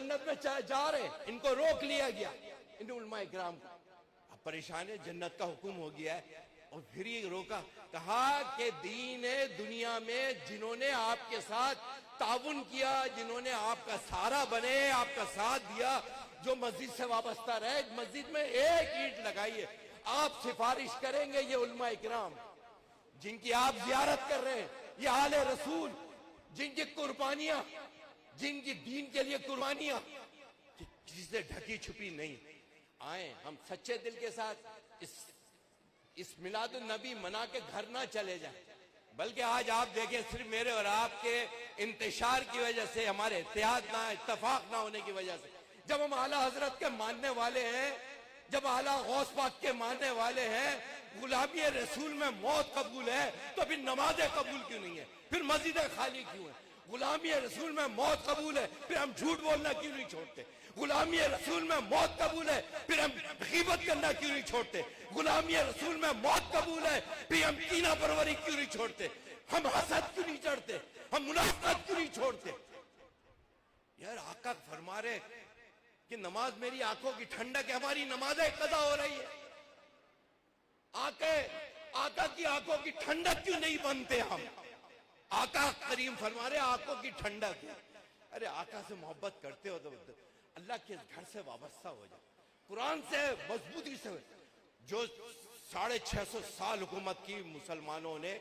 जन्नत में जा रहे, इनको रोक लिया गया, इन उलमाए किराम को। अब परेशान है, जन्नत का हुक्म हो गया है और फिर ये रोका। कहा कि दीन है दुनिया में जिन्होंने आपके साथ ताउन किया, जिन्होंने आपका सहारा बने, आपका साथ दिया, जो मस्जिद से वाबस्ता रहे, मस्जिद में एक ईंट लगाइए। आप सिफारिश करेंगे ये उलमाए किराम जिनकी आप जियारत कर रहे हैं, ये आले रसूल जिनकी कुर्बानियां, जिनकी दीन के लिए कुर्बानियां किसी से ढकी छुपी नहीं, आए हम सच्चे दिल के साथ इस मिलादुन नबी मना के घर ना चले जाएं। बल्कि आज आप देखें, सिर्फ मेरे और आपके इंतशार की वजह से, हमारे इत्तेहाद ना, इत्तफाक ना होने की वजह से, जब हम आला हजरत के मानने वाले हैं, जब आला गौस पाक के मानने वाले हैं, गुलामी रसूल में मौत कबूल है, तो फिर नमाजें कबूल क्यों नहीं है? फिर मस्जिदें खाली क्यों है? गुलामी रसूल में मौत कबूल है, फिर हम झूठ बोलना क्यों नहीं छोड़ते? गुलामी रसूल में मौत कबूल है, फिर हम गीबत करना क्यों नहीं छोड़ते? गुलामी रसूल में मौत कबूल है, फिर हम कीना परवरी क्यों नहीं छोड़ते? हम हसद क्यों नहीं चढ़ते? हम मुनाफिकत क्यों नहीं छोड़ते? यार आका फरमा रहे कि नमाज मेरी आंखों की ठंडक है, हमारी नमाजें कदा हो रही है। आका की आंखों की ठंडक क्यों नहीं बनते हम? आका करीम फरमा रहे आंखों की ठंडक है। अरे आका से मोहब्बत करते हो तो अल्लाह के घर से वाबस्ता हो जाओ, कुरान से मजबूती से। जो 650 साल हुकूमत की मुसलमानों ने,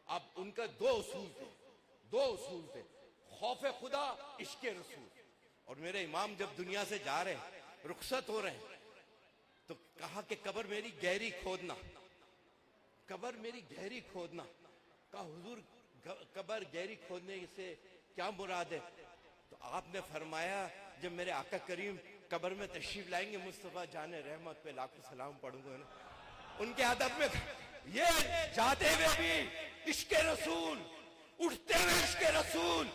अब उनका दो उसूल थे, खौफ खुदा, इश्क रसूल। और मेरे इमाम जब दुनिया से जा रहे हैं, रुखसत हो रहे हैं, तो कहा कि कब्र मेरी गहरी खोदना, कब्र मेरी गहरी खोदना। कहा हुजूर कब्र गहरी खोदने से क्या मुराद है? तो आपने फरमाया जब मेरे आका करीम कब्र में तशरीफ लाएंगे, मुस्तफा जाने रहमत पे लाखों सलाम पढ़ूंगा ना, उनके अदब में ये जाते हुए भी इश्क रसूल, उठते हुए इश्क रसूल,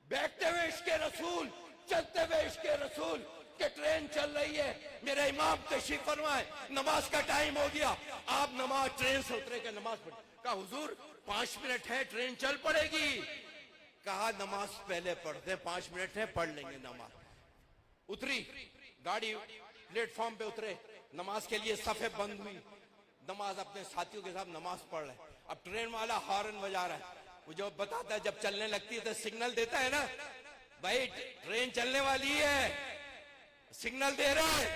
बैठते हुए इश्क रसूल, चलते हुए इश्क रसूल के ट्रेन चल रही है। मेरा इमाम तशरीफ फरमाए, नमाज का टाइम हो गया, आप नमाज ट्रेन से उतरे के नमाज पढ़। कहा हुजूर 5 मिनट है, ट्रेन चल पड़ेगी। कहा नमाज पहले पढ़ते, 5 मिनट है, पढ़ लेंगे नमाज। उतरी गाड़ी, प्लेटफॉर्म पे उतरे, नमाज के लिए सफे बंद हुई, नमाज अपने साथियों के साथ नमाज पढ़ रहे। अब ट्रेन वाला हॉर्न बजा रहा है, वो जो बताता है जब चलने लगती है तो सिग्नल देता है ना, भाई ट्रेन चलने वाली है, सिग्नल दे रहा है,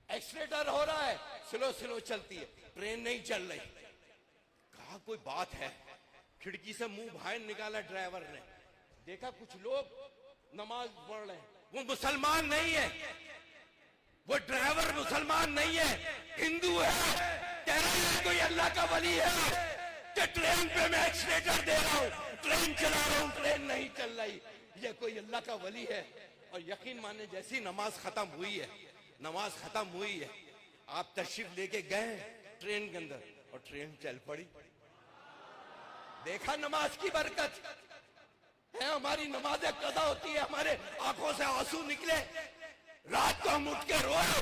एक्सीलेटर हो रहा है, स्लो चलती है, ट्रेन नहीं चल रही। कहा कोई बात है। खिड़की से मुंह बाहर निकाला ड्राइवर ने, देखा कुछ लोग नमाज पढ़ रहे हैं, वो मुसलमान नहीं है, वो ड्राइवर मुसलमान नहीं है, हिंदू है। कह रहा है कोई अल्लाह का वली है कि ट्रेन पे मैं एक्सीलेटर दे रहा हूं, ट्रेन चला रहा हूं, ट्रेन नहीं चल रही, ये कोई अल्लाह का वली है। और यकीन माने जैसी नमाज खत्म हुई है, आप तशरीफ लेके गए ट्रेन के अंदर और ट्रेन चल पड़ी। देखा नमाज की बरकत है, हमारी नमाजें कदा होती है, हमारे आंखों से आंसू निकले, रात को हम उठ के रोए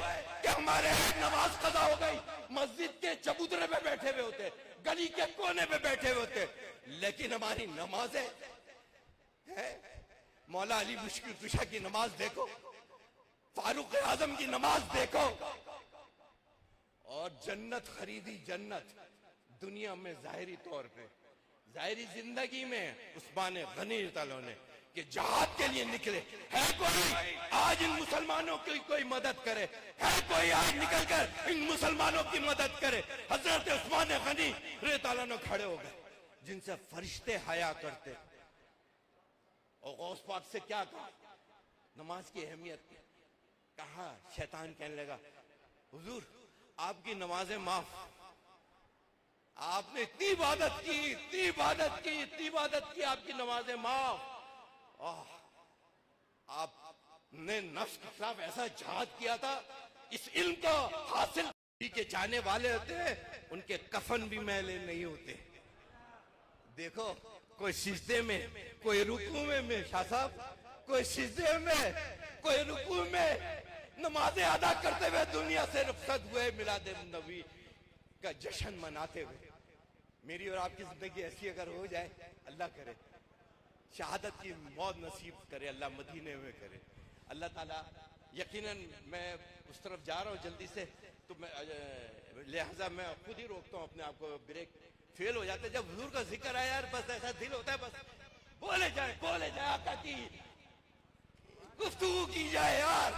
कि हमारे नमाज कदा हो गई। मस्जिद के चबूतरे पे बैठे हुए होते, गली के कोने पे बैठे हुए होते, लेकिन हमारी नमाजें है। मौला अली मुश्किल कुशा की नमाज देखो, फारूक आजम की नमाज देखो, और जन्नत खरीदी, जन्नत दुनिया में जाहिरी तौर पे, जाहिरी जिंदगी में उस्मान गनी ने कि जहाद के लिए निकले। है कोई आज इन मुसलमानों की कोई मदद करे? है कोई आज निकलकर इन मुसलमानों की मदद करे? हजरत उस्मान गनी रज़ियल्लाहु अन्हु खड़े हो गए, जिनसे फरिश्ते हया करते। और गौस पाक से क्या कहा? नमाज की अहमियत कहा। शैतान कहने लगा हुजूर आपकी नमाजें माफ, आपने इतनी इबादत की, आपकी नमाजें माफ। आपने नफ्स के खिलाफ ऐसा जिहाद किया था, इस इल्म को हासिल के जाने वाले होते हैं, उनके कफन भी मैले नहीं होते। देखो कोई सिजदे में, कोई रुकू में, शाह साहब कोई सिजदे में, कोई रुकू में नमाजें अदा करते हुए दुनिया से रुखसत हुए, मिलाद नबी का जश्न मनाते हुए। मेरी और आपकी जिंदगी ऐसी अगर हो जाए, अल्लाह करे, शहादत की मौत नसीब करे अल्लाह, मदीने में करे अल्लाह ताला। यकीनन मैं उस तरफ जा रहा हूँ जल्दी से, तो मैं लिहाजा मैं खुद ही रोकता हूँ अपने आप को, ब्रेक फेल हो जाते जब हुजूर का जिक्र आया यार, बस ऐसा दिल होता है बस बोले जाए आका की गुफ्तगू की जाए यार,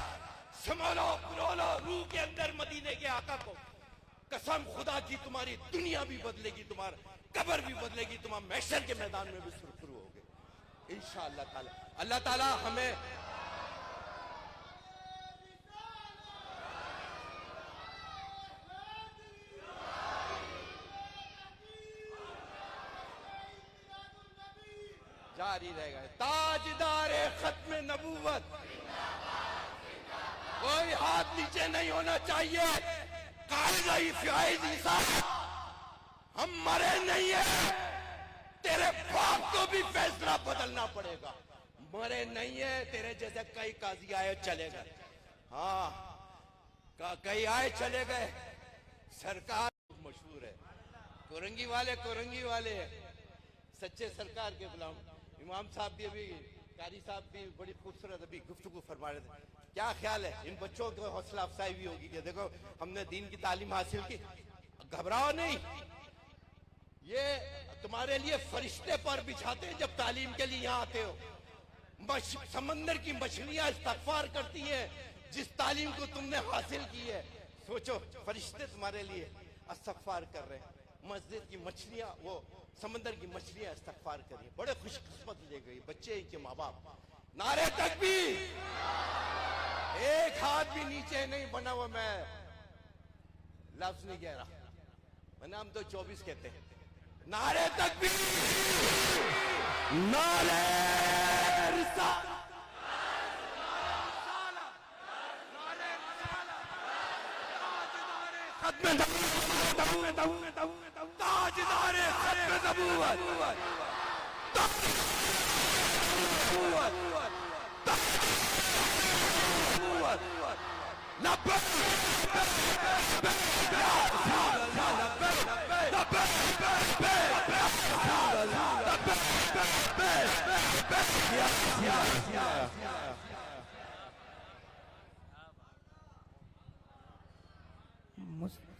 समझो पुरोलो रूह के अंदर मदीने के आका को। कसम खुदा की तुम्हारी दुनिया भी बदलेगी, तुम्हारा कब्र भी बदलेगी, तुम्हारा महशर के मैदान में भी सुरखरू होगे इंशाअल्लाह ताला। अल्लाह ताला हमें जारी रहेगा। ताजदार खत्म नबूवत, कोई हाथ नीचे नहीं होना चाहिए। हम मरे नहीं है, तेरे बाप को भी फैसला बदलना पड़ेगा। मरे नहीं है, तेरे जैसे कई काजी आए चले गए, हाँ कई आए चले गए। सरकार मशहूर है, कोरंगी वाले सच्चे सरकार के गुलाम। इमाम साहब भी अभी, कारी साहब भी बड़ी खूबसूरत अभी गुफ्तगू फरमा रहे थे। क्या ख्याल है, इन बच्चों को हौसला अफजाई भी होगी कि देखो हमने दीन की तालीम हासिल की, घबराओ नहीं, ये तुम्हारे लिए फरिश्ते पर बिछाते हैं जब तालीम के लिए यहाँ आते हो। समंदर की मछलियां इस्तगफार करती हैं जिस तालीम को तुमने हासिल की है। सोचो फरिश्ते तुम्हारे लिए इस्तगफार कर रहे हैं, मस्जिद की मछलियां, वो समंदर की मछलियां इस्तगफार कर रही हैं। बड़े खुशकिस्मत ले गई बच्चे के माँ बाप। नारे तकबीर, एक हाथ भी नीचे नहीं बना हुआ, मैं लफ्ज नहीं कह रहा, मैंने हम तो 24 कहते हैं। नारे तकबीर, नारे रिसालत, ताजदारे खत्म नबूवत, मुस्लिम